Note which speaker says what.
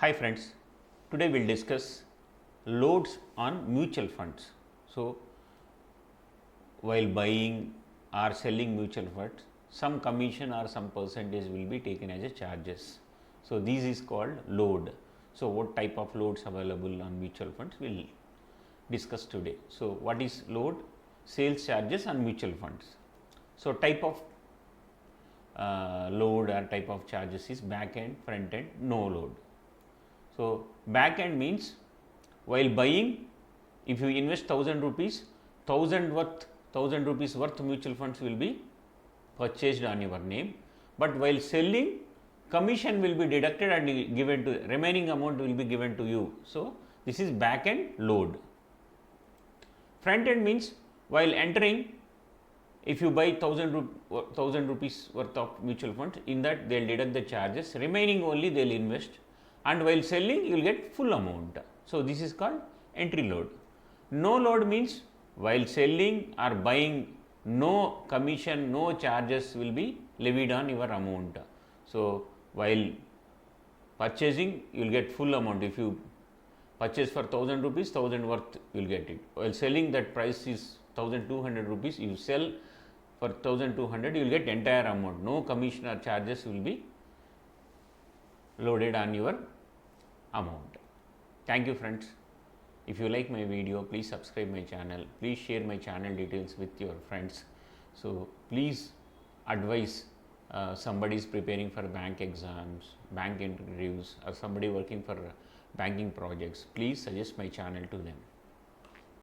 Speaker 1: Hi friends, today we will discuss loads on mutual funds. So, while buying or selling mutual funds, some commission or some percentage will be taken as a charges. So, this is called load. So, what type of loads available on mutual funds we will discuss today. So, what is load? Sales charges on mutual funds. So, type of load or type of charges is back end, front end, no load. So, back end means while buying, if you invest 1000 rupees, 1000 rupees worth mutual funds will be purchased on your name, but while selling, commission will be deducted and given to remaining amount will be given to you. So, this is back end load. Front end means while entering, if you buy 1000 rupees worth of mutual funds, in that they will deduct the charges, remaining only they will invest, and while selling you will get full amount. So, this is called entry load. No load means while selling or buying, no commission, no charges will be levied on your amount. So, while purchasing you will get full amount. If you purchase for 1000 rupees, 1000 worth you will get it. While selling, that price is 1200 rupees, you sell for 1200, you will get entire amount. No commission or charges will be loaded on your amount. Thank you friends. If you like my video, please subscribe my channel. Please share my channel details with your friends. So, please advise somebody is preparing for bank exams, bank interviews, or somebody working for banking projects. Please suggest my channel to them.